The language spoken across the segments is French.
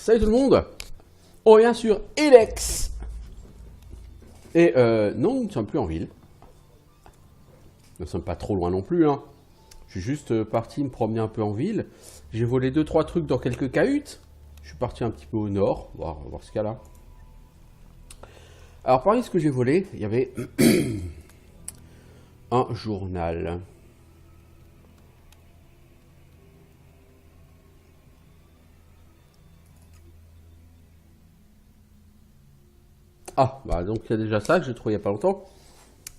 Salut tout le monde, on revient sur Elex. Et non, nous ne sommes plus en ville. Nous ne sommes pas trop loin non plus, hein. Je suis juste parti me promener un peu en ville. J'ai volé 2-3 trucs dans quelques cahutes. Je suis parti un petit peu au nord, on va voir ce qu'il y a là. Alors parmi ce que j'ai volé, il y avait un journal. Ah, bah donc il y a déjà ça que j'ai trouvé il n'y a pas longtemps.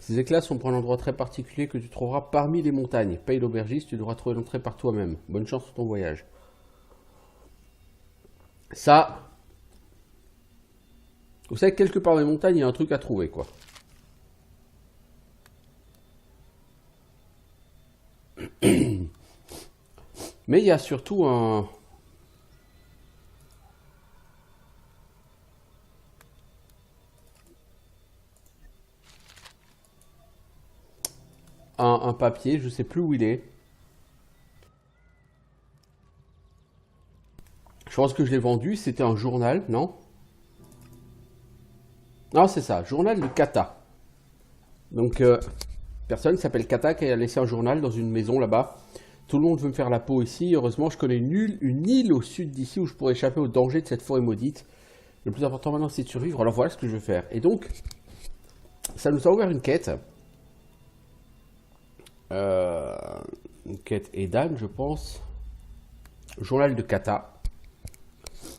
Ces éclats sont pour un endroit très particulier que tu trouveras parmi les montagnes. Paye l'aubergiste, tu devras trouver l'entrée par toi-même. Bonne chance sur ton voyage. Ça, vous savez que quelque part dans les montagnes, il y a un truc à trouver, quoi. Mais il y a surtout un papier, je sais plus où il est. Je pense que je l'ai vendu, c'était un journal, non? Non, c'est ça, journal de Kata. Donc, personne s'appelle Kata qui a laissé un journal dans une maison là-bas. Tout le monde veut me faire la peau ici. Heureusement, je connais une île au sud d'ici où je pourrais échapper au danger de cette forêt maudite. Le plus important maintenant, c'est de survivre. Alors voilà ce que je vais faire. Et donc, ça nous a ouvert une quête. Une quête Edan, je pense. Journal de Kata.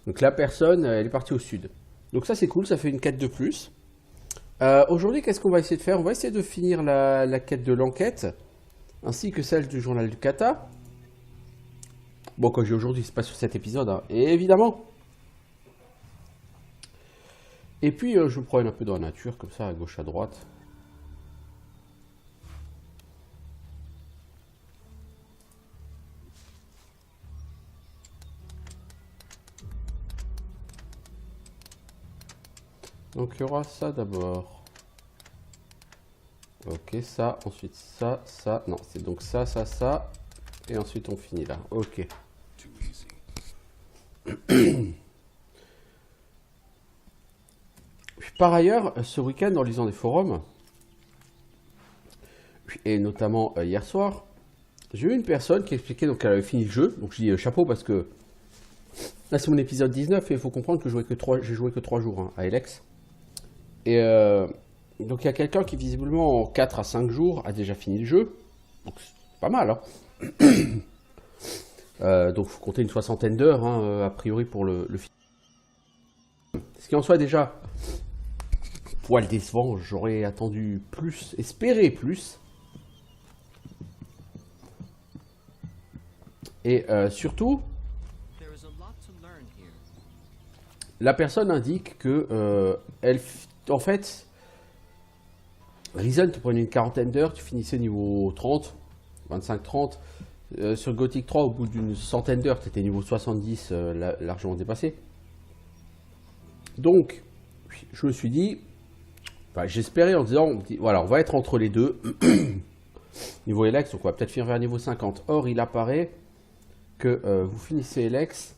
Donc la personne, elle est partie au sud. Donc ça, c'est cool. Ça fait une quête de plus. Aujourd'hui, qu'est-ce qu'on va essayer de faire? On va essayer de finir la quête de l'enquête, ainsi que celle du journal de Kata. Bon, quand j'ai aujourd'hui, c'est pas sur cet épisode, hein. Et évidemment. Et puis, je me promène un peu dans la nature, comme ça, à gauche, à droite. Donc, il y aura ça d'abord. Ok, ça, ensuite ça, ça. Non, c'est donc ça, ça, ça. Et ensuite, on finit là. Ok. Par ailleurs, ce week-end, en lisant des forums, et notamment hier soir, j'ai eu une personne qui expliquait donc qu'elle avait fini le jeu. Donc je dis chapeau parce que là c'est mon épisode 19 et il faut comprendre que j'ai joué que 3 jours, hein, à Elex. Et donc il y a quelqu'un qui visiblement en 4 à 5 jours a déjà fini le jeu. Donc c'est pas mal, hein. Donc il faut compter une 60aine d'heures, hein, a priori pour le film. Ce qui en soit déjà poil décevant, j'aurais attendu plus, espéré plus. Et surtout, la personne indique que en fait, Risen, tu prenais une 40aine d'heures, tu finissais niveau 30, 25-30. Sur Gothic 3, au bout d'une 100aine d'heures, tu étais niveau 70, largement dépassé. Donc, je me suis dit, enfin, j'espérais en disant, voilà, on va être entre les deux. Niveau Elex, donc on va peut-être finir vers niveau 50. Or, il apparaît que vous finissez Elex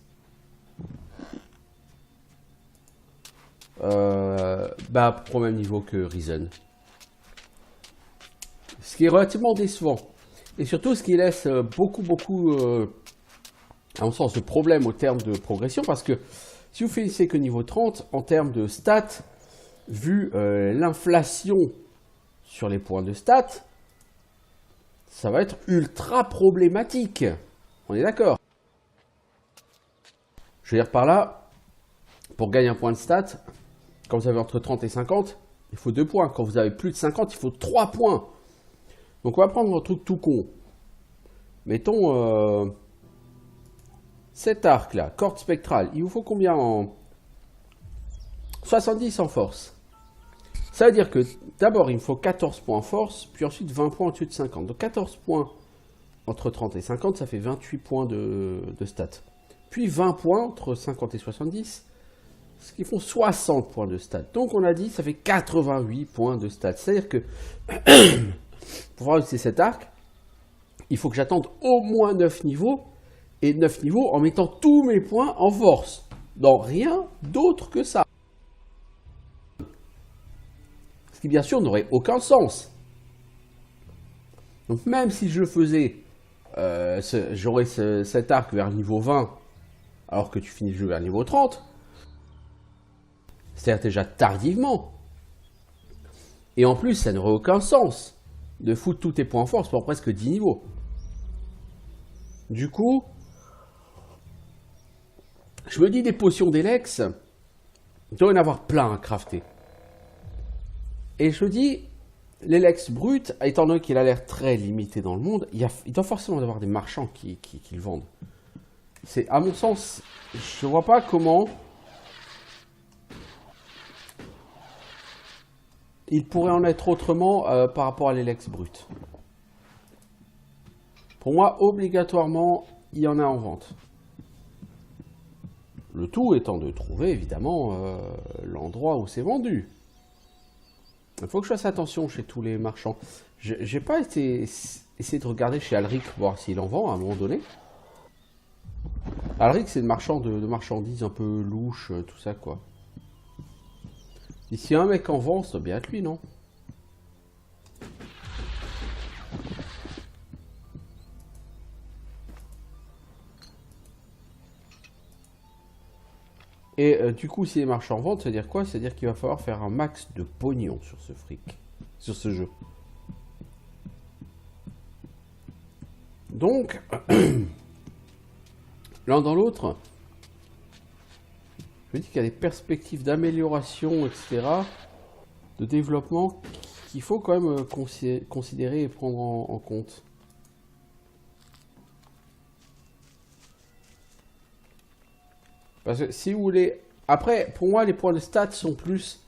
au même niveau que Risen. Ce qui est relativement décevant. Et surtout, ce qui laisse beaucoup, à mon sens, de problèmes au terme de progression. Parce que si vous finissez que niveau 30, en termes de stats, vu l'inflation sur les points de stats, ça va être ultra problématique. On est d'accord? Je veux dire par là, pour gagner un point de stat, quand vous avez entre 30 et 50, il faut 2 points. Quand vous avez plus de 50, il faut 3 points. Donc on va prendre un truc tout con. Mettons cet arc là, corde spectrale. Il vous faut combien en 70 en force? Ça veut dire que d'abord il me faut 14 points en force, puis ensuite 20 points au-dessus de 50. Donc 14 points entre 30 et 50, ça fait 28 points de stats. Puis 20 points entre 50 et 70, ce qui font 60 points de stats. Donc on a dit ça fait 88 points de stats. C'est-à-dire que pour pouvoir utiliser cet arc, il faut que j'attende au moins 9 niveaux, et 9 niveaux en mettant tous mes points en force. dans rien d'autre que ça. Ce qui bien sûr n'aurait aucun sens. Donc même si je faisais, j'aurais cet arc vers le niveau 20, alors que tu finis le jeu vers le niveau 30, c'est-à-dire déjà tardivement. Et en plus, ça n'aurait aucun sens de foutre tous tes points forts pour presque 10 niveaux. Du coup, je me dis des potions d'Elex, il doit y en avoir plein à crafter. Et je me dis, l'Elex brut, étant donné qu'il a l'air très limité dans le monde, il doit forcément y avoir des marchands qui le vendent. C'est, à mon sens, je vois pas comment il pourrait en être autrement par rapport à l'Elex brut. Pour moi, obligatoirement, il y en a en vente. Le tout étant de trouver, évidemment, l'endroit où c'est vendu. Il faut que je fasse attention chez tous les marchands. J'ai pas essayé de regarder chez Alric, voir s'il en vend à un moment donné. Alric, c'est le marchand de marchandises un peu louches, tout ça, quoi. Et si un mec en vend, ça doit bien être lui, non? Et du coup, si les marchands en vendent, ça veut dire quoi? Ça veut dire qu'il va falloir faire un max de pognon sur ce fric, sur ce jeu. Donc, l'un dans l'autre, je me dis qu'il y a des perspectives d'amélioration, etc., de développement qu'il faut quand même considérer et prendre en compte. Parce que si vous voulez... Après, pour moi, les points de stats sont plus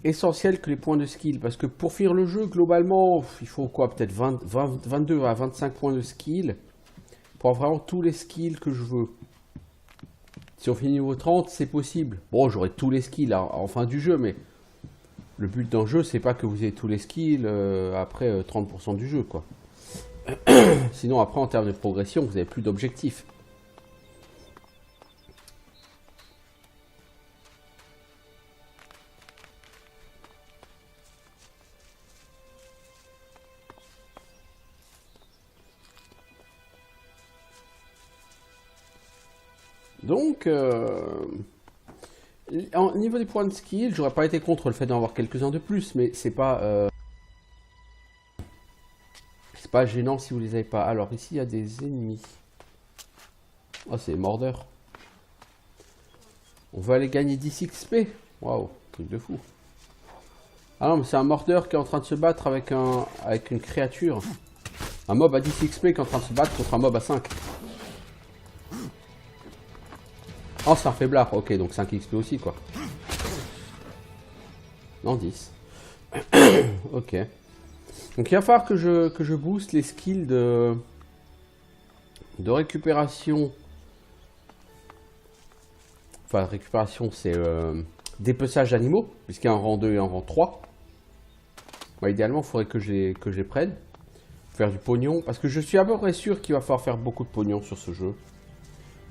essentiels que les points de skill. Parce que pour finir le jeu, globalement, il faut quoi? Peut-être 22 à 25 points de skill pour avoir vraiment tous les skills que je veux. Si on finit niveau 30, c'est possible. Bon, j'aurai tous les skills en fin du jeu, mais le but d'un jeu, c'est pas que vous ayez tous les skills après 30% du jeu, quoi. Sinon, après, en termes de progression, vous n'avez plus d'objectifs. Donc, au niveau des points de skill, j'aurais pas été contre le fait d'en avoir quelques-uns de plus, mais c'est pas gênant si vous les avez pas. Alors ici, il y a des ennemis. Oh, c'est les mordeurs. On va aller gagner 10 XP. Waouh, truc de fou. Ah non, mais c'est un mordeur qui est en train de se battre avec une créature. Un mob à 10 XP qui est en train de se battre contre un mob à 5. Oh, c'est un faiblard. Ok, donc 5 XP aussi, quoi. Non, 10. Ok. Donc il va falloir que je booste les skills de récupération. Enfin, récupération, c'est dépeçage d'animaux, puisqu'il y a un rang 2 et un rang 3. Bah, idéalement, il faudrait que je les prenne. Faire du pognon, parce que je suis à peu près sûr qu'il va falloir faire beaucoup de pognon sur ce jeu.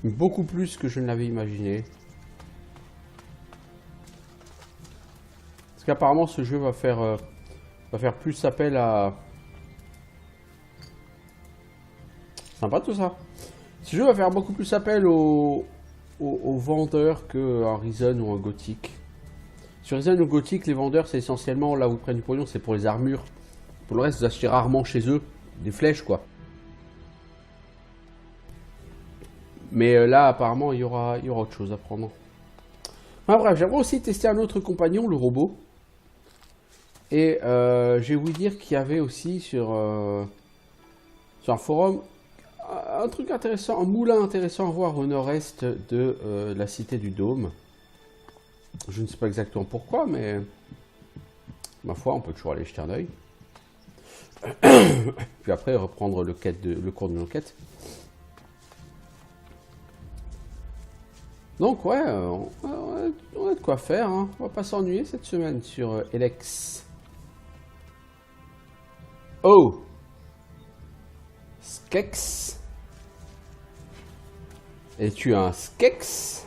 Beaucoup plus que je ne l'avais imaginé. Parce qu'apparemment, ce jeu va faire plus appel à... Sympa tout ça. Ce jeu va faire beaucoup plus appel aux vendeurs qu'un Risen ou un Gothic. Sur Risen ou Gothic, les vendeurs, c'est essentiellement là où ils prennent du pognon, c'est pour les armures. Pour le reste, vous achetez rarement chez eux des flèches, quoi. Mais là, apparemment, il y aura autre chose à prendre. Enfin bref, j'aimerais aussi tester un autre compagnon, le robot. Et je vais vous dire qu'il y avait aussi sur un forum un truc intéressant, un moulin intéressant à voir au nord-est de la cité du Dôme. Je ne sais pas exactement pourquoi, mais ma foi, on peut toujours aller jeter un oeil. Puis après, reprendre le cours de l'enquête. Donc ouais, on a de quoi faire, hein. On va pas s'ennuyer cette semaine sur Elex. Oh, Skex. Es-tu un Skex?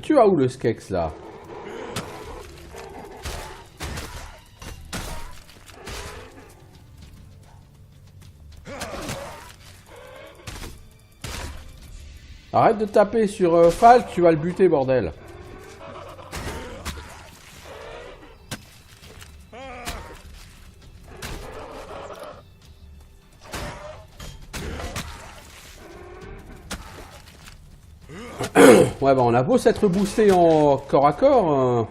Mais tu vas où le Skex là? Arrête de taper sur Falk, tu vas le buter, bordel. Ouais, bah on a beau s'être boosté en corps à corps.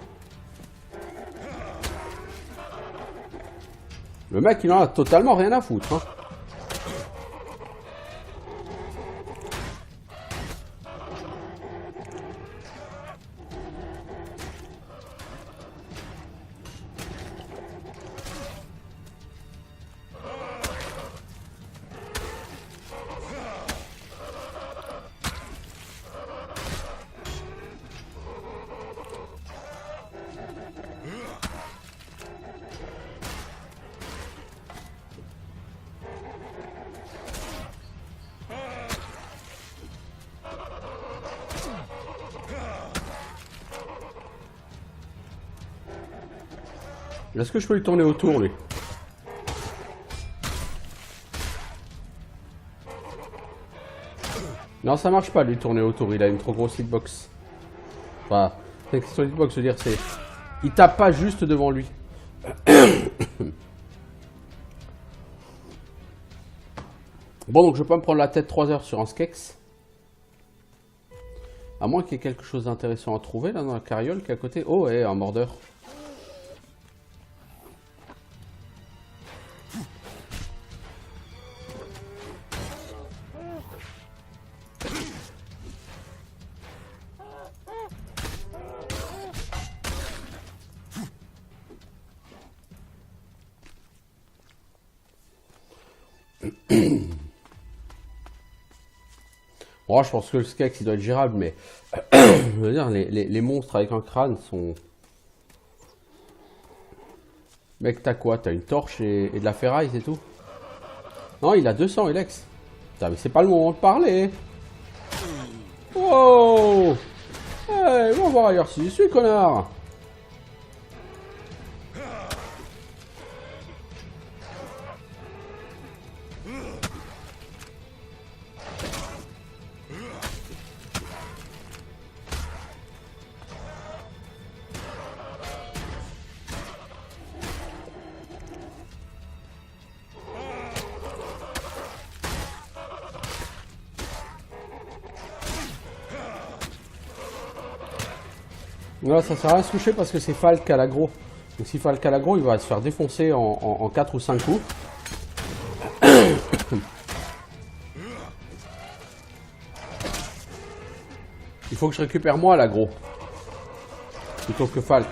Le mec, il en a totalement rien à foutre. Hein. Est-ce que je peux lui tourner autour, lui? Non, ça marche pas, lui tourner autour. Il a une trop grosse hitbox. Enfin, c'est une question de hitbox, je veux dire, c'est... Il tape pas juste devant lui. Bon, donc je peux pas me prendre la tête 3 heures sur un Skex. À moins qu'il y ait quelque chose d'intéressant à trouver, là, dans la carriole qui est à côté. Oh, et un mordeur. Bon, je pense que le Skex il doit être gérable, mais je veux dire, les monstres avec un crâne sont. Mec, t'as quoi? T'as une torche et de la ferraille, c'est tout? Non, il a 200, Elex. Putain, mais c'est pas le moment de parler. Oh! Hey, va voir ailleurs si je suis, connard! Là, ça sert à rien de se toucher parce que c'est Falk à l'aggro. Donc si Falk à l'aggro, il va se faire défoncer en 4 ou 5 coups. Il faut que je récupère moi l'aggro. Plutôt que Falk.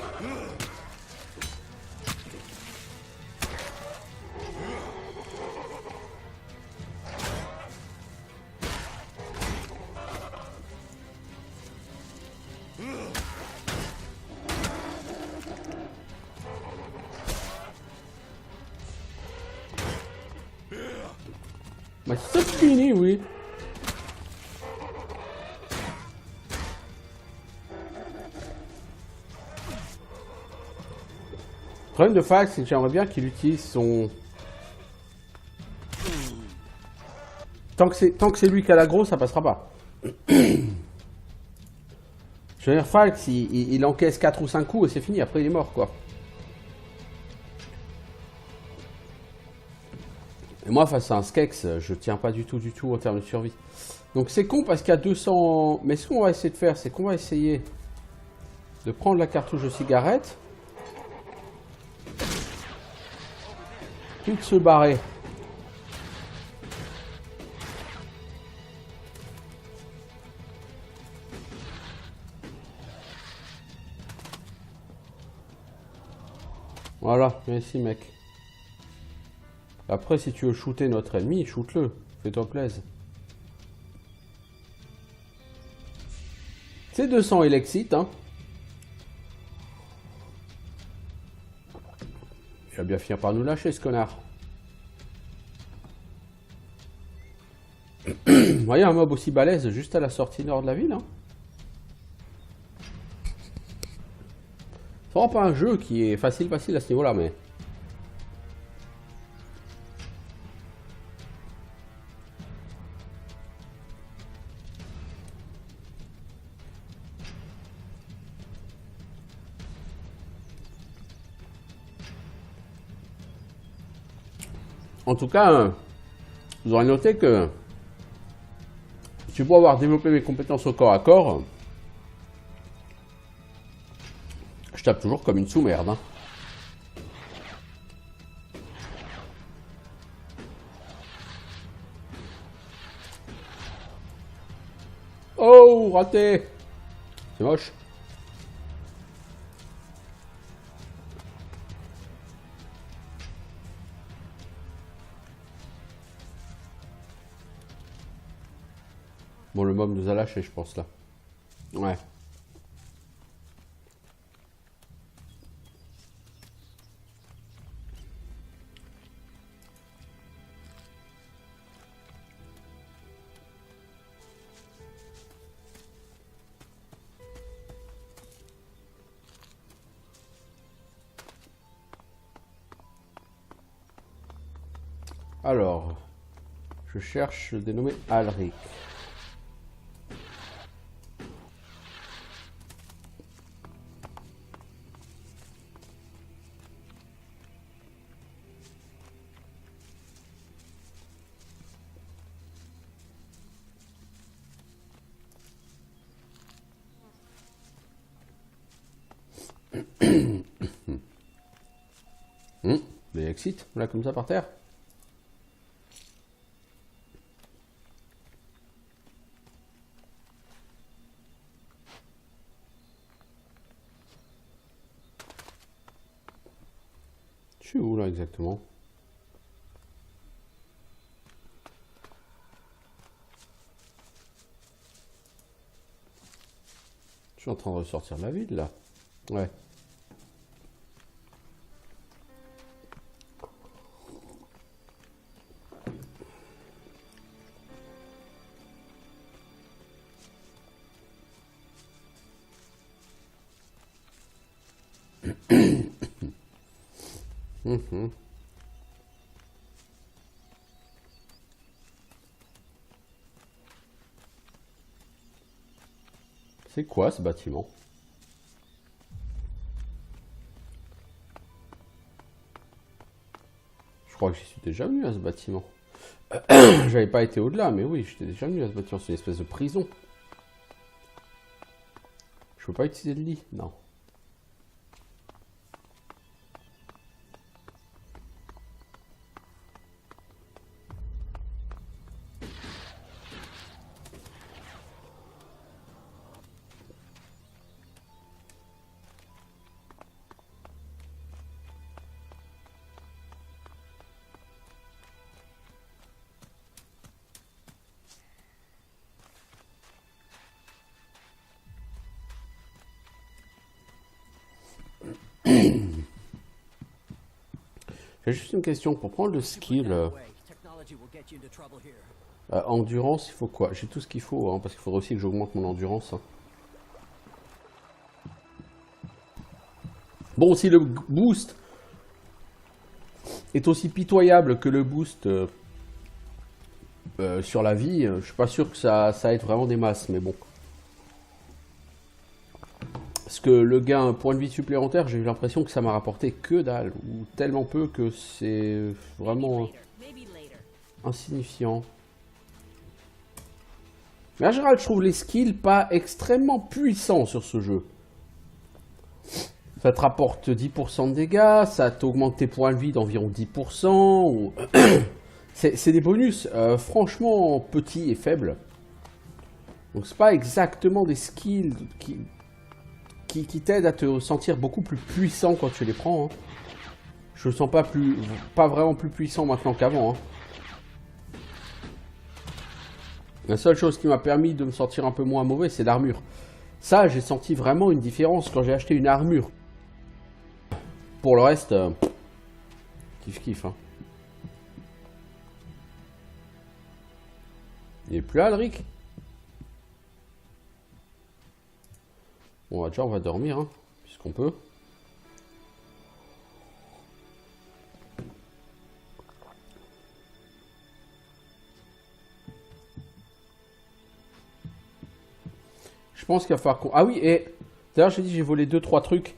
Bah c'est fini, oui. Le problème de Falk, c'est que j'aimerais bien qu'il utilise son... Tant que c'est lui qui a l'aggro, ça passera pas. Je veux dire, Falk, il encaisse 4 ou 5 coups et c'est fini, après il est mort, quoi. Et moi, face à un Skex, je tiens pas du tout en termes de survie. Donc c'est con parce qu'il y a 200... Mais ce qu'on va essayer de faire, c'est qu'on va essayer de prendre la cartouche de cigarette. Puis de se barrer. Voilà, viens ici, mec. Après, si tu veux shooter notre ennemi, shoot-le. Fais-toi plaisir. C'est 200 Elexit, hein. Il va bien finir par nous lâcher, ce connard. Vous voyez un mob aussi balèze juste à la sortie nord de la ville, hein. C'est vraiment pas un jeu qui est facile à ce niveau-là, mais... En tout cas, vous aurez noté que tu peux avoir développé mes compétences au corps à corps. Je tape toujours comme une sous-merde. Hein. Oh, raté! C'est moche. Bon, le mob nous a lâché, je pense, là. Ouais. Alors, je cherche le dénommé Alric. Des exits, là, comme ça, par terre. Je suis où, là, exactement? Je suis en train de ressortir de la ville, là. Ouais. C'est quoi ce bâtiment? Je crois que j'y suis déjà venu à ce bâtiment. J'avais pas été au-delà, mais oui, j'étais déjà venu à ce bâtiment. C'est une espèce de prison. Je peux pas utiliser de lit, non. J'ai juste une question. Pour prendre le skill endurance, il faut quoi? J'ai tout ce qu'il faut, hein, parce qu'il faudrait aussi que j'augmente mon endurance. Hein. Bon, si le boost est aussi pitoyable que le boost sur la vie, je suis pas sûr que ça aide vraiment des masses, mais bon. Parce que le gain point de vie supplémentaire, j'ai eu l'impression que ça m'a rapporté que dalle, ou tellement peu que c'est vraiment insignifiant. Mais en général, je trouve les skills pas extrêmement puissants sur ce jeu. Ça te rapporte 10% de dégâts, ça t'augmente tes points de vie d'environ 10%. Ou... c'est des bonus franchement petits et faibles. Donc c'est pas exactement des skills qui t'aident à te sentir beaucoup plus puissant quand tu les prends. Hein. Je me sens pas vraiment plus puissant maintenant qu'avant. Hein. La seule chose qui m'a permis de me sentir un peu moins mauvais, c'est l'armure. Ça, j'ai senti vraiment une différence quand j'ai acheté une armure. Pour le reste, kiff. Hein. Il est plus là, Alric? Bon, déjà, on va dormir, hein, puisqu'on peut. pense qu'il va falloir qu'on... Ah oui, et d'ailleurs, j'ai dit j'ai volé 2-3 trucs.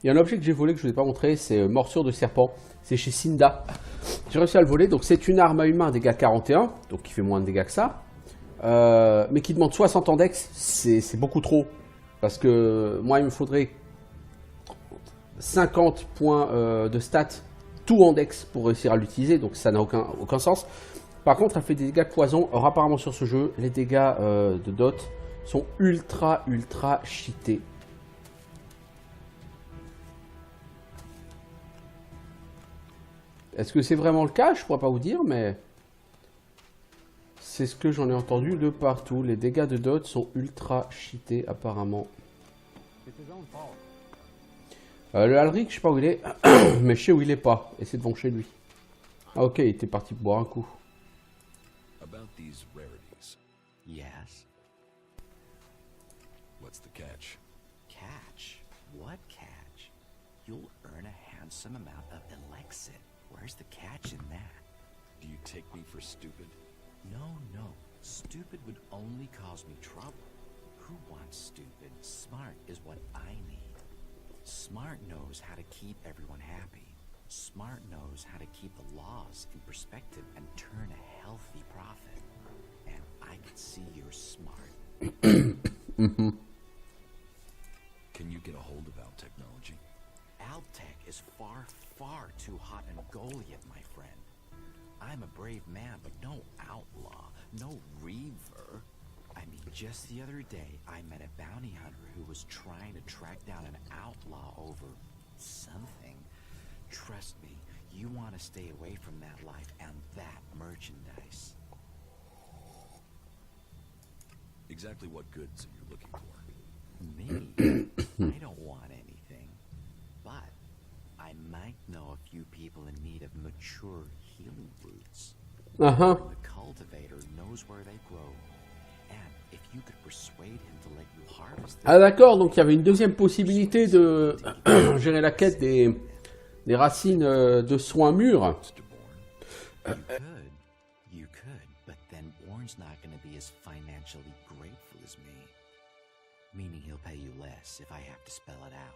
Il y a un objet que j'ai volé que je ne vous ai pas montré, c'est morsure de serpent. C'est chez Sinda. J'ai réussi à le voler. Donc c'est une arme à humain, dégâts 41, donc qui fait moins de dégâts que ça. Mais qui demande 60 en dex, c'est beaucoup trop. Parce que moi, il me faudrait 50 points de stats, tout en dex, pour réussir à l'utiliser. Donc ça n'a aucun sens. Par contre, elle fait des dégâts de poison. Or, apparemment sur ce jeu, les dégâts de dot sont ultra cheatés. Est-ce que c'est vraiment le cas? Je ne pourrais pas vous dire, mais c'est ce que j'en ai entendu de partout. Les dégâts de dot sont ultra cheatés apparemment. Le Alric, je sais pas où il est, mais je sais où il est pas. Et c'est devant chez lui. Ah ok, il était parti boire un coup. About these rarities. Yes. What's the catch? Catch? What catch? You'll earn a handsome amount of elixir. Where's the catch in that? Do you take me for stupid? No. Stupid would only cause me trouble. Who wants stupid? Smart is what I need. Smart knows how to keep everyone happy. Smart knows how to keep the laws in perspective and turn a healthy profit. And I can see you're smart. Can you get a hold of our technology? Altec is far too hot and Goliath, my friend. I'm a brave man, but no outlaw, no reaver. I mean, just the other day, I met a bounty hunter who was trying to track down an outlaw over something. Trust me, you want to stay away from that life and that merchandise. Exactly what goods are you looking for? Me? I don't want anything. But I might know a few people in need of mature healing roots. Uh-huh. The cultivator knows where they grow. And if you could persuade him to let you harvest them, Ah d'accord, donc il y avait une deuxième possibilité de gérer la quête des racines de soins mûrs. Mr. Bourne? you could, but then Bourne's not going to be as financially grateful as me. Meaning he'll pay you less if I have to spell it out.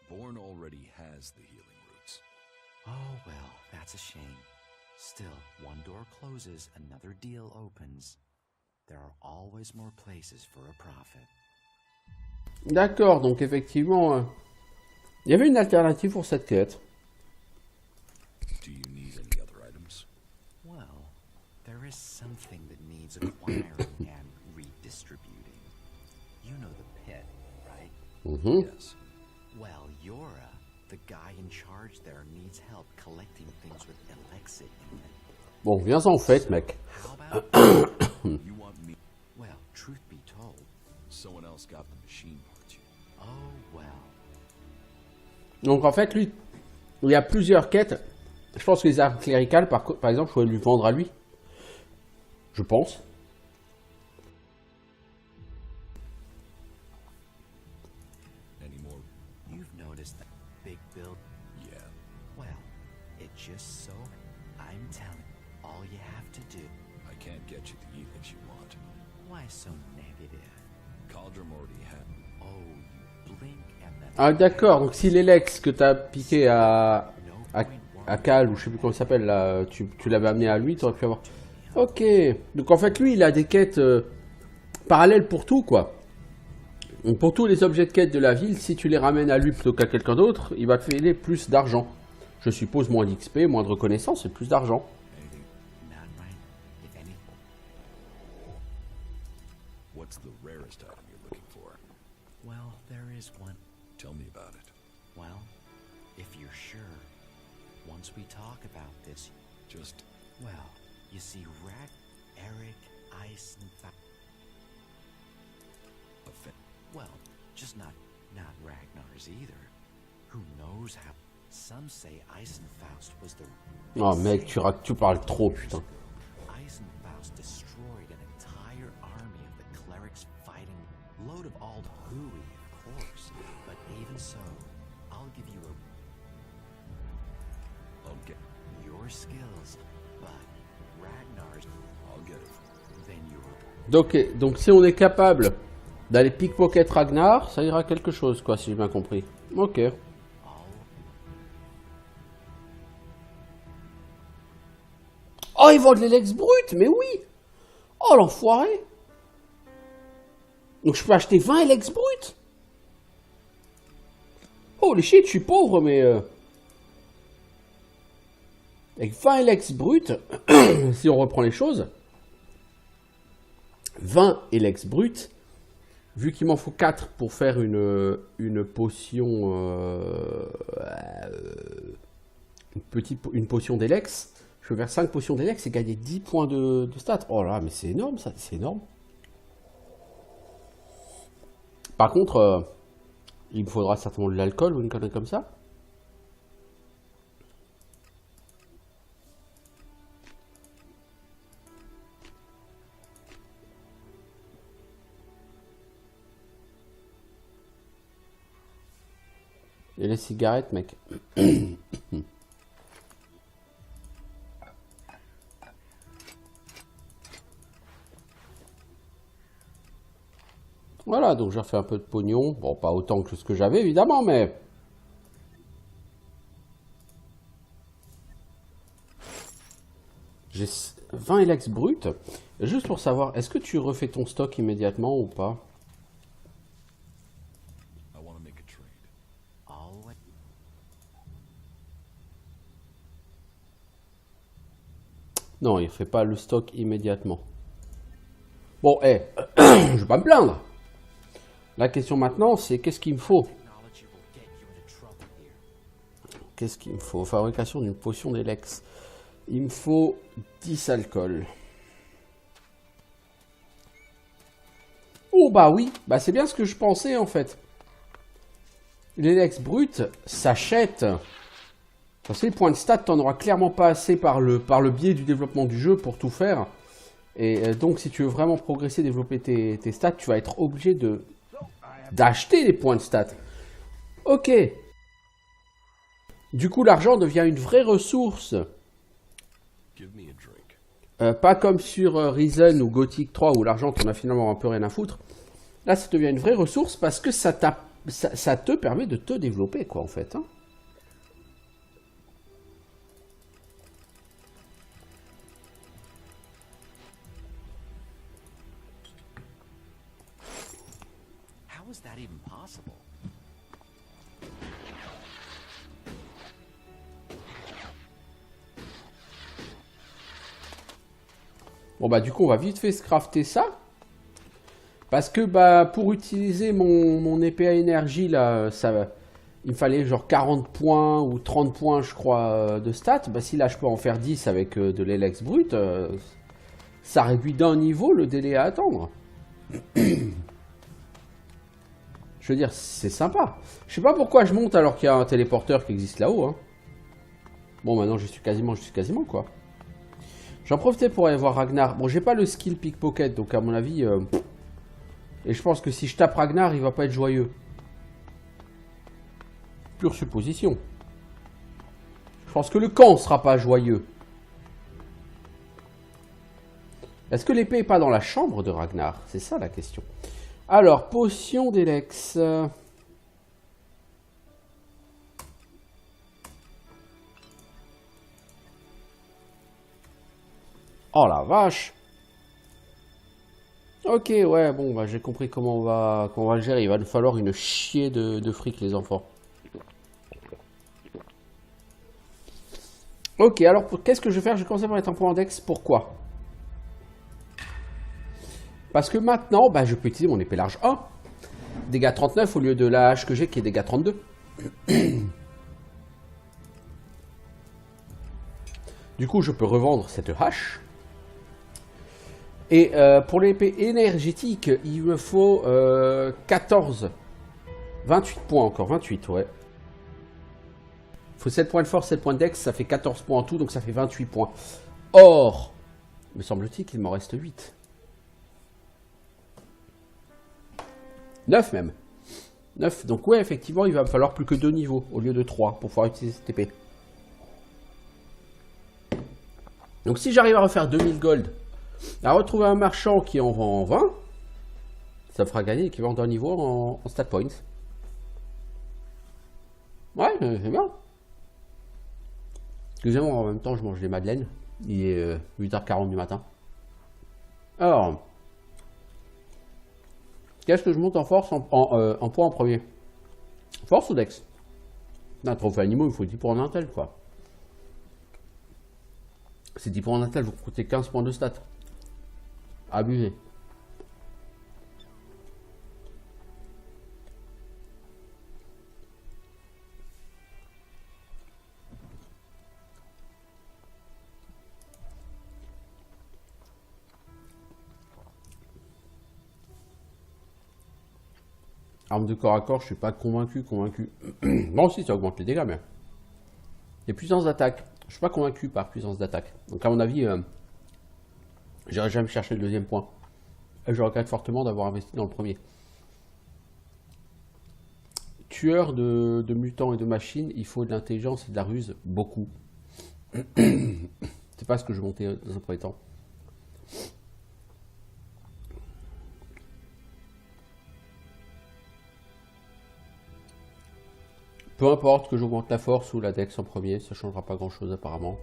Bourne already has the healing roots. Oh, well, that's a shame. Still, one door closes, another deal opens. There are always more places for a profit. D'accord, donc effectivement, il y avait une alternative pour cette quête. Do you need any other items? Well, there is something that needs acquiring and redistributing. You know the pit, right? Yes. Well, Yora, the guy in charge there, needs help collecting things with elixir in it. Bon, viens-en au fait, mec. How about... You want me? Well, truth be told, Someone else got the machine parts. oh well. Donc en fait, lui, il y a plusieurs quêtes. Je pense que les armes cléricales, par exemple, je pourrais lui vendre à lui. Je pense. Any more? You've noticed that big build? Yeah. Well, it just so I'm telling all you have to do. I can't get you the Elix you want. Why so negative? Cauldron already had. Oh, you blink and then... Ah d'accord, donc si l'Elex que t'as piqué à No point Cal, ou je sais plus comment il s'appelle, là, tu l'avais amené à lui, t'aurais pu avoir... Ok, donc en fait lui il a des quêtes parallèles pour tout quoi. Donc pour tous les objets de quête de la ville, si tu les ramènes à lui plutôt qu'à quelqu'un d'autre, il va te filer plus d'argent. Je suppose moins d'XP, moins de reconnaissance et plus d'argent. Anything? Not right, if any. What's the rarest item you're looking for? Well, there is one. Tell me about it. Well, if you're sure, once we talk about this, Just well, you see, Eric, Eisenfeld. a fin. Well, just not Ragnar's either. Who knows how? Some say Eisenfaust was the... Oh mec, tu parles trop putain. Eisenfaust destroyed an entire army of the clerics fighting load of old hooey, of course. But even so, I'll give you I'll get. your skills, but Ragnar's, I'll get it. then you're... Donc si on est capable d'aller pickpocket Ragnar, ça ira quelque chose, quoi, si j'ai bien compris. Ok. Oh, ils vendent les Lex brut, mais oui. Oh, l'enfoiré. Donc je peux acheter 20 Lex brut. Oh, les shit, je suis pauvre, mais... Avec 20 Lex brut, si on reprend les choses, 20 Lex brut, vu qu'il m'en faut 4 pour faire une potion... une potion d'Elex, je peux faire 5 potions d'Elex et gagner 10 points de stats. Oh là, mais c'est énorme, ça, c'est énorme. Par contre, il me faudra certainement de l'alcool ou une connerie comme ça. Et les cigarettes, mec. Voilà, donc j'ai refait un peu de pognon. Bon, pas autant que ce que j'avais, évidemment, mais... J'ai 20 Elex brut. Juste pour savoir, est-ce que tu refais ton stock immédiatement ou pas? I want to make a trade. Always. Non, il ne fait pas le stock immédiatement. Bon, je vais pas me plaindre. La question maintenant, c'est qu'est-ce qu'il me faut? Technology will get you into trouble here. Qu'est-ce qu'il me faut? Fabrication d'une potion d'Elex. Il me faut 10 alcools. Oh bah oui, bah c'est bien ce que je pensais en fait. L'Elex brut s'achète. Parce que les points de stats, t'en auras clairement pas assez par le biais du développement du jeu pour tout faire. Et donc si tu veux vraiment progresser, développer tes stats, tu vas être obligé d'acheter des points de stats. Ok. Du coup, l'argent devient une vraie ressource. Give me a drink. Pas comme sur Risen ou Gothic 3 où l'argent t'en a finalement un peu rien à foutre. Là, ça devient une vraie ressource parce que ça te permet de te développer, quoi, en fait. Hein. How is that even possible? Bon, bah, du coup, on va vite fait se crafter ça. Parce que, bah, pour utiliser mon épée à énergie, là, il me fallait genre 40 points ou 30 points, je crois, de stats. Bah, si là, je peux en faire 10 avec de l'Elex brut, ça réduit d'un niveau le délai à attendre. Je veux dire, c'est sympa. Je sais pas pourquoi je monte alors qu'il y a un téléporteur qui existe là-haut. Hein. Bon, maintenant, je suis quasiment, quoi. J'en profitais pour aller voir Ragnar. Bon, j'ai pas le skill pickpocket, donc à mon avis... Et je pense que si je tape Ragnar, il va pas être joyeux. Pure supposition. Je pense que le camp sera pas joyeux. Est-ce que l'épée est pas dans la chambre de Ragnar? C'est ça la question. Alors, potion d'Elex. Oh la vache! Ok, ouais, bon, bah, j'ai compris comment on va le gérer. Il va nous falloir une chier de fric, les enfants. Ok, alors, qu'est-ce que je vais faire? Je vais commencer par être un point index. Pourquoi? Parce que maintenant, bah, je peux utiliser mon épée large 1. Dégâts 39 au lieu de la hache que j'ai qui est dégâts 32. Du coup, je peux revendre cette hache. Et pour l'épée énergétique, il me faut 14. 28 points encore, 28, ouais. Il faut 7 points de force, 7 points de dex, ça fait 14 points en tout, donc ça fait 28 points. Or, me semble-t-il qu'il m'en reste 8. 9 même. 9, donc ouais, effectivement, il va me falloir plus que 2 niveaux au lieu de 3 pour pouvoir utiliser cette épée. Donc si j'arrive à refaire 2000 gold À retrouver un marchand qui en vend 20, ça me fera gagner l'équivalent d'un niveau en stat points. Ouais, c'est bien. Excusez-moi, en même temps, je mange des madeleines. Il est 8h40 du matin. Alors, qu'est-ce que je monte en force en poids en premier? Force ou dex? Un trophée animaux, il faut 10 points en intel, quoi. C'est 10 points en intel, vous coûtez 15 points de stats. Abusé. Arme de corps à corps, je suis pas convaincu. Bon, aussi, ça augmente les dégâts, mais. Et puissance d'attaque. Je suis pas convaincu par puissance d'attaque. Donc, à mon avis, j'irai jamais chercher le deuxième point. Et je regrette fortement d'avoir investi dans le premier. Tueur de mutants et de machines, il faut de l'intelligence et de la ruse, beaucoup. C'est pas ce que je montais dans un premier temps. Peu importe que j'augmente la force ou la dex en premier, ça changera pas grand chose apparemment.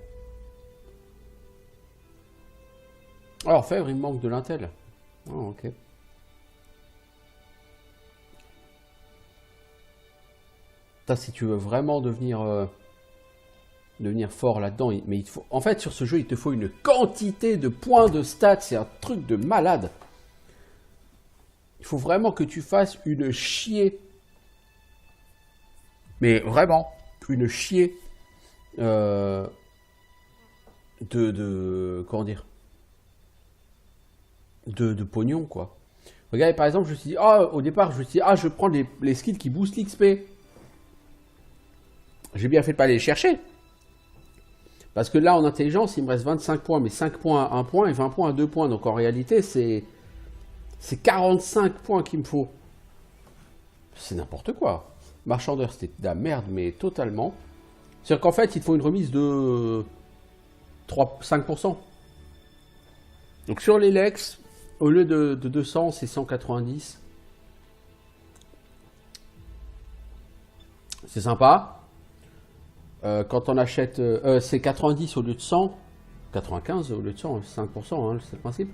Alors Fèvre, il me manque de l'intel. Oh, ok. Ça, si tu veux vraiment devenir fort là-dedans, mais il faut. En fait, sur ce jeu, il te faut une quantité de points de stats, c'est un truc de malade. Il faut vraiment que tu fasses une chier. Mais vraiment, une chier comment dire, de pognon, quoi. Regardez, par exemple, je me suis dit, au départ, je me suis dit, je prends les skills qui boostent l'XP. J'ai bien fait de pas aller les chercher. Parce que là, en intelligence, il me reste 25 points, mais 5 points à 1 point et 20 points à 2 points. Donc en réalité, c'est 45 points qu'il me faut. C'est n'importe quoi. Marchandeur, c'était de la merde, mais totalement. C'est-à-dire qu'en fait, il te faut une remise de 5%. Donc sur les Lex, au lieu de 200, c'est 190. C'est sympa. Quand on achète, c'est 90 au lieu de 100. 95 au lieu de 100, 5%, hein, c'est le principe.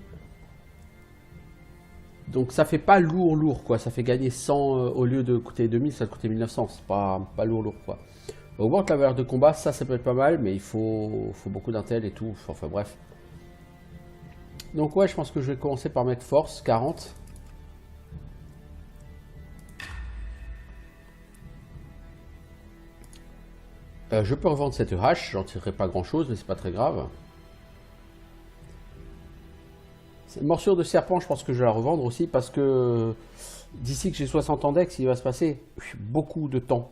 Donc ça fait pas lourd quoi, ça fait gagner 100 au lieu de coûter 2000, ça coûtait 1900, c'est pas lourd quoi. Augmente la valeur de combat, ça peut être pas mal, mais il faut beaucoup d'intel et tout, enfin bref. Donc ouais, je pense que je vais commencer par mettre force, 40. Je peux revendre cette hache, j'en tirerai pas grand chose, mais c'est pas très grave. Morsure de serpent, je pense que je vais la revendre aussi parce que d'ici que j'ai 60 ans d'ex, il va se passer beaucoup de temps.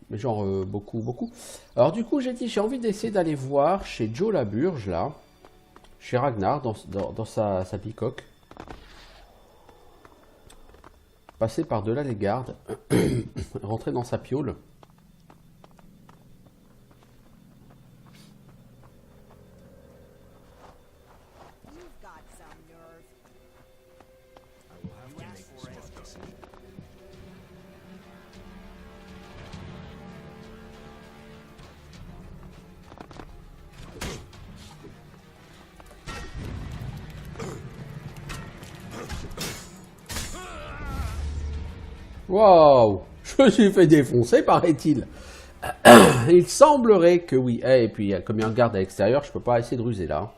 Mais genre beaucoup. Alors du coup, j'ai envie d'essayer d'aller voir chez Joe Laburge, là, chez Ragnar, dans sa bicoque. Passer par-delà les gardes, rentrer dans sa piole. Waouh, je me suis fait défoncer, paraît-il. Il semblerait que oui. Et puis, comme il y a un garde à l'extérieur, je peux pas essayer de ruser là.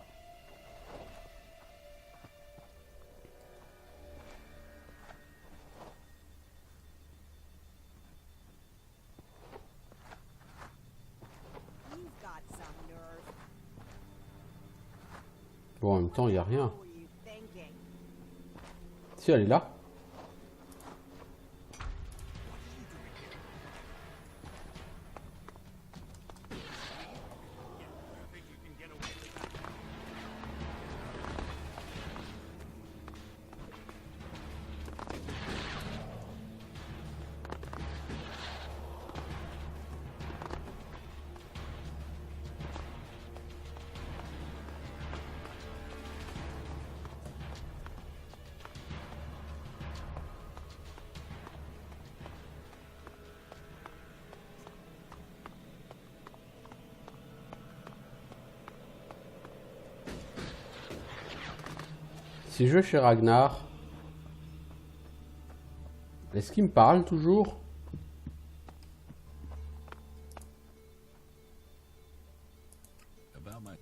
Bon, en même temps, il n'y a rien. Si, elle est là. Si je vais chez Ragnar, est-ce qu'il me parle toujours? About my...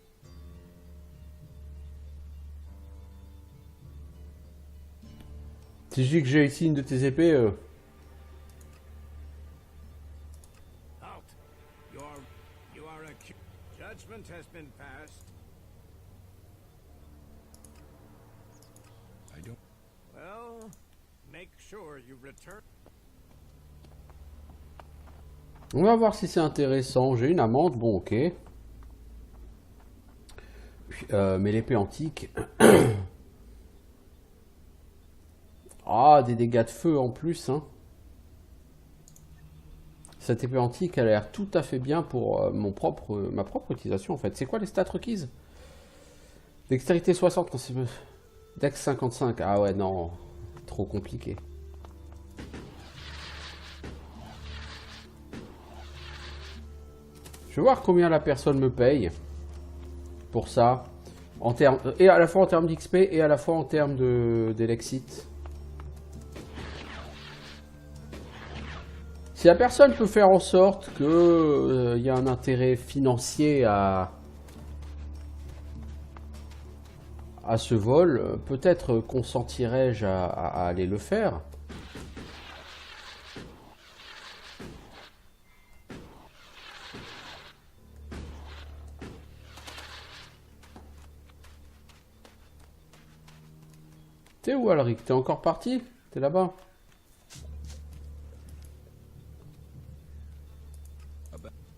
Si je dis que j'ai ici une de tes épées, Halt! You are accused. Judgment has been passed. I don't... Well, make sure you return. on va voir si c'est intéressant. J'ai une amende, bon ok. Mais l'épée antique. Ah, des dégâts de feu en plus. Hein. Cette épée antique, elle a l'air tout à fait bien pour ma propre utilisation en fait. C'est quoi les stats requises? Dextérité 60, non, c'est... Dex 55. Ah ouais, non. Trop compliqué. Je vais voir combien la personne me paye pour ça. En termes, et à la fois en termes d'XP et à la fois en termes d'Elexit. Si la personne peut faire en sorte que y a un intérêt financier à ce vol, peut-être consentirais-je à aller le faire. T'es où Alric? T'es encore parti? T'es là-bas?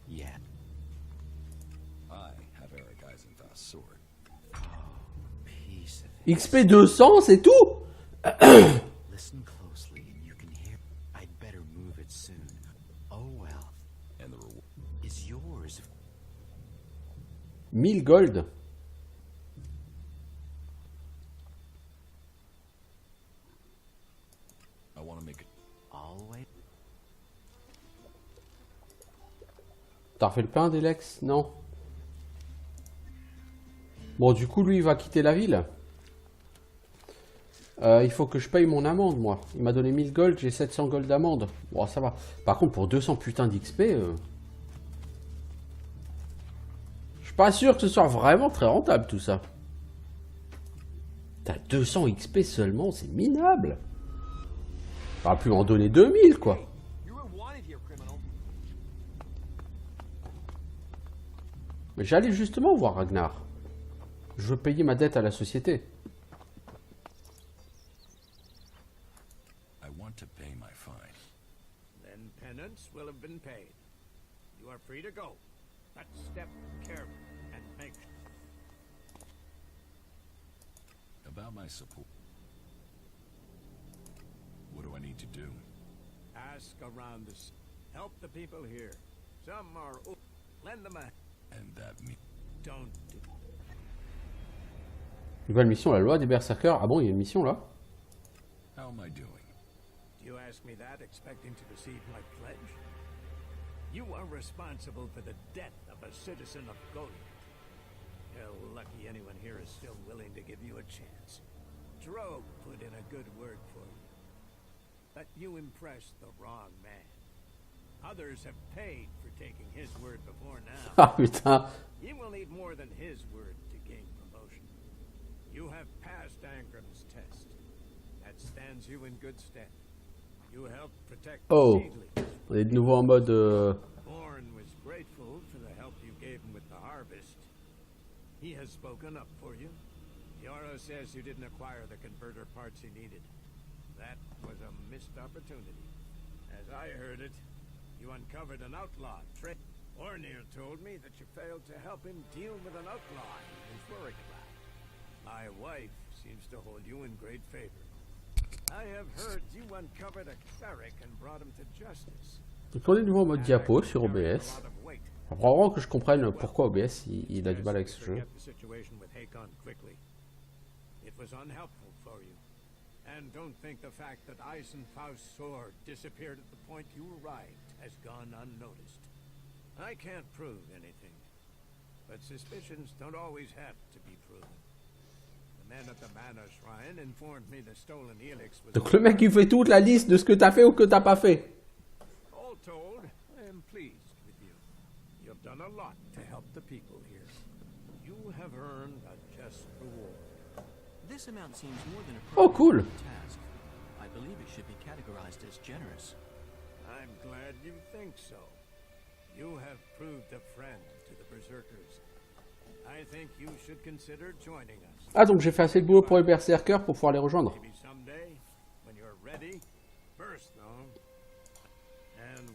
Yeah. I have Eric Eisenthos' sword. Piece of it. XP 200, c'est tout? Listen closely and you can hear. I'd better move it soon. Oh well. And the reward... Is yours. 1000 gold. I want to make it... Always. T'as refait le pain d'Elex? Non. Bon, du coup, lui, il va quitter la ville. Il faut que je paye mon amende, moi. Il m'a donné 1000 gold, j'ai 700 gold d'amende. Bon, ça va. Par contre, pour 200 putains d'XP... je suis pas sûr que ce soit vraiment très rentable, tout ça. T'as 200 XP seulement, c'est minable. On va plus en donner 2000, quoi. Mais j'allais justement voir Ragnar. Je veux payer ma dette à la société. I want to pay my fine. Then penance will have been paid. You are free to go. But step carefully and make About my support... What do I need to do? ask around this. Help the people here. Some are lend them a And that me... don't do. Nouvelle mission, la loi des berserkers. Ah bon, il y a une mission là? How am I doing? Do you ask me that expecting to receive my pledge? You are responsible for the death of a citizen of Goliath. Hell, lucky anyone here is still willing to give you a chance. Drogue put in a good word for you. But you impressed the wrong man. Others have paid for taking his word before now. Ah putain. You will need more than his word to gain promotion. You have passed Angram's test. That stands you in good stead. You helped protect the Oh. seedlings. On est de nouveau en mode... Born was grateful for the help you gave him with the harvest. He has spoken up for you. Yara says you didn't acquire the converter parts he needed. That was a missed opportunity. As I heard it, you uncovered an outlaw trade. Ornir told me that you failed to help him deal with an outlaw in Floriclad. My wife seems to hold you in great favor. I have heard you uncovered a cleric and brought him to justice. Donc on est de nouveau en mode diapo sur OBS. Il faut vraiment que je comprenne pourquoi OBS il a du mal avec ce jeu. It was unhelpful for you. And don't think the fact that Eisenfaust's sword disappeared at the point you arrived has gone unnoticed. I can't prove anything, but suspicions don't always have to be proven. The men at the Mana Shrine informed me the stolen helix was... Donc le mec il fait toute la liste de ce que t'as fait ou que t'as pas fait. All told, I am pleased with you. You have done a lot to help the people here. You have earned a just reward. This amount seems more than Oh appropriate cool. for the task. I believe it should be categorized as generous. I'm glad you think so. You have proved a friend to the Berserkers. I think you should consider joining us. Ah donc j'ai fait assez de boulot pour les berserkers pour pouvoir les rejoindre. Maybe someday, when you're ready, first though. And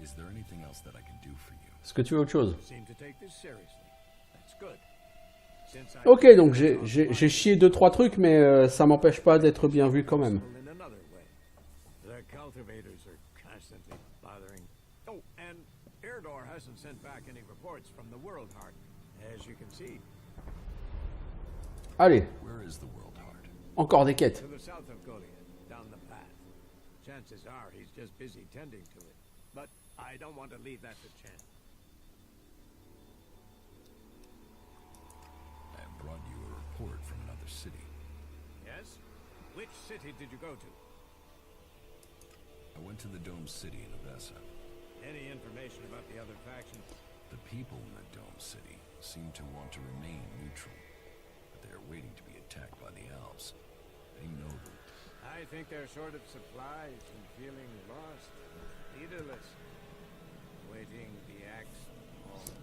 Is there anything else that I can do for you? Est-ce que tu veux autre chose? you seem to take this seriously. That's good. Since I Ok, donc j'ai chié 2-3 trucs, mais ça m'empêche pas d'être bien vu quand même. in another way. The cultivators are constantly bothering. Oh, and Erdor hasn't sent back any reports from the World Heart, as you can see. Allez, Where is the World Heart? encore des quêtes. To the south of Goliath, down the path. Chances are he's just busy tending to it. But I don't want to leave that to chance. I have brought you a report from another city. Yes? Which city did you go to? I went to the Dome City in Avessa. Any information about the other factions? The people in the Dome City seem to want to remain neutral, but they are waiting to be attacked by the elves. They know them. I think they're short of supplies and feeling lost, leaderless, waiting the axe home.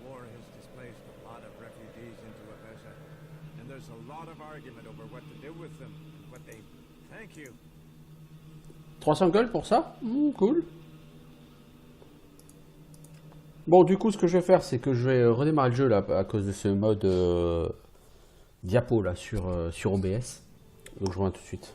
War has displaced a lot of refugees into Avessa, and there's a lot of argument over what to do with them, and what they... Thank you. 300 gold pour ça? Cool. Bon, du coup, ce que je vais faire, c'est que je vais redémarrer le jeu là à cause de ce mode diapo là sur OBS. Donc je reviens tout de suite.